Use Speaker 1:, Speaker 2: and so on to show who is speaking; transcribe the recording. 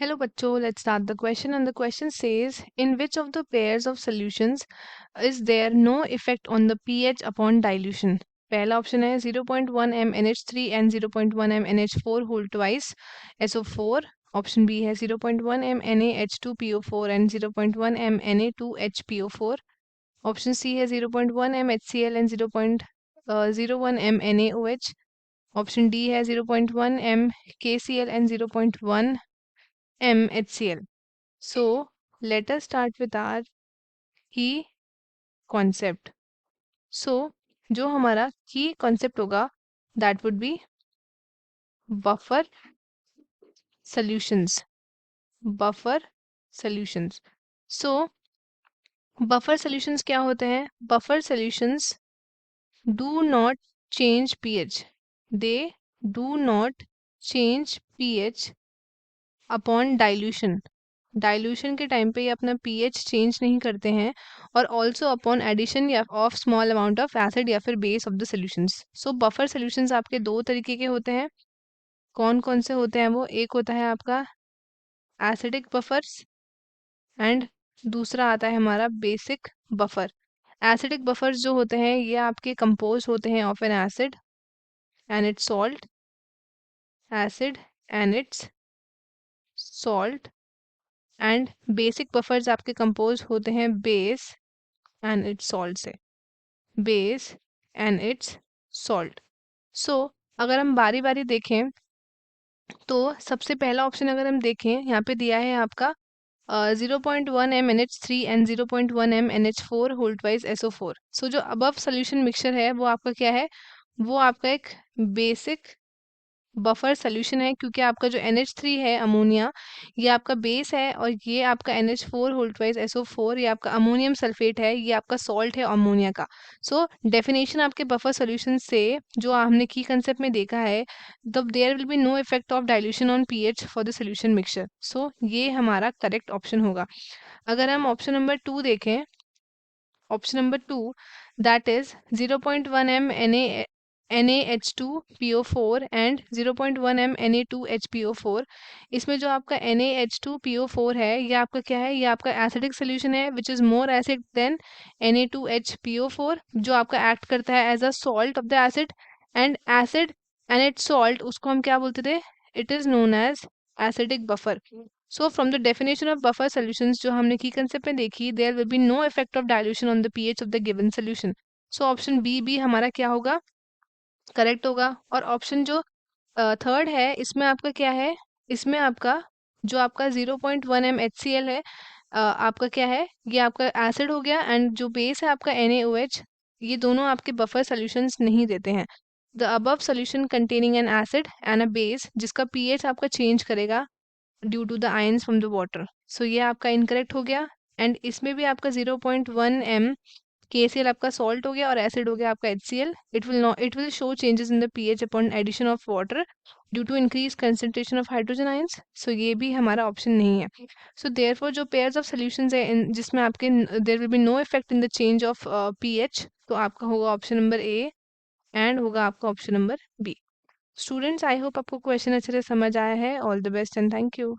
Speaker 1: Hello bachcho, let's start the question and the question says in which of the pairs of solutions is there no effect on the pH upon dilution? पहला option है 0.1 m NH3 and 0.1 m NH4 whole twice SO4. Option B है 0.1 m NaH2PO4 and 0.1 m Na2HPO4. Option C है 0.1 m HCl and 0.01 m NaOH. Option D है 0.1 m KCl and 0.1 m HCl. So let us start with our key concept. So जो हमारा key concept होगा that would be buffer solutions. Buffer solutions. So buffer solutions क्या होते हैं? Buffer solutions do not change pH. They do not change pH upon dilution. Dilution के time पे ये अपना पीएच चेंज नहीं करते हैं और ऑल्सो अपॉन एडिशन या of small amount of acid या फिर base of the solutions. So buffer solutions आपके दो तरीके के होते हैं. कौन कौन से होते हैं वो? एक होता है आपका एसिडिक बफर्स एंड दूसरा आता है हमारा बेसिक बफर. एसिडिक बफर्स जो होते हैं ये आपके कंपोज होते हैं of an acid and its salt, acid and its salt. And basic buffers आपके कंपोज होते हैं बेस एंड इट्स सॉल्ट से. Base and its salt. So अगर हम बारी बारी देखें तो सबसे पहला ऑप्शन अगर हम देखें यहाँ पे दिया है आपका 0.1 m NH3 and 0.1 m NH4 whole twice SO4. So जो अबव सोल्यूशन मिक्सचर है वो आपका क्या है? वो आपका एक बेसिक बफर सोल्यूशन है क्योंकि आपका जो NH3 है अमोनिया ये आपका बेस है और ये आपका NH4 होल ट्वाइस SO4 ये आपका अमोनियम सल्फेट है, ये आपका सॉल्ट है अमोनिया का. सो डेफिनेशन आपके बफर सोल्यूशन से जो हमने की कंसेप्ट में देखा है तब there will be no effect of dilution on pH for the solution mixture. So ये हमारा करेक्ट ऑप्शन होगा. अगर हम ऑप्शन नंबर 2 देखें, option number 2 that is 0.1 m NaH2PO4 and 0.1 m Na2HPO4. इसमें जो आपका NaH2PO4 है ये आपका क्या है? ये आपका एसिडिक सोल्यूशन है which is more acid than Na2HPO4 जो आपका एक्ट करता है as a salt of the acid. And acid and its salt उसको हम क्या बोलते थे? It is known as acidic buffer. So from the definition of buffer solutions जो हमने की कंसेप्ट में देखी there will be no effect of dilution on the pH of the given solution. So option B भी हमारा क्या होगा? Correct होगा. और ऑप्शन जो थर्ड है इसमें आपका क्या है? इसमें आपका जो आपका 0.1 m HCl है आपका क्या है? ये आपका एसिड हो गया एंड जो बेस है आपका NaOH. ये दोनों आपके बफर सॉल्यूशंस नहीं देते हैं. The above solution containing an acid and a base जिसका पीएच आपका चेंज करेगा due to the ions from the water. So ये आपका इनकरेक्ट हो गया. एंड इसमें भी आपका 0.1 m KCl आपका सॉल्ट हो गया और एसिड हो गया आपका HCl. It will show changes in the pH upon addition of water due to increase concentration of hydrogen ions. So ये भी हमारा ऑप्शन नहीं है. सो देयरफॉर जो पेयर्स ऑफ सॉल्यूशंस है जिसमें आपके there will be no effect in the change of pH तो आपका होगा ऑप्शन नंबर ए एंड होगा आपका option number B. Students I hope आपको क्वेश्चन अच्छे से समझ आया है. All the best and thank you.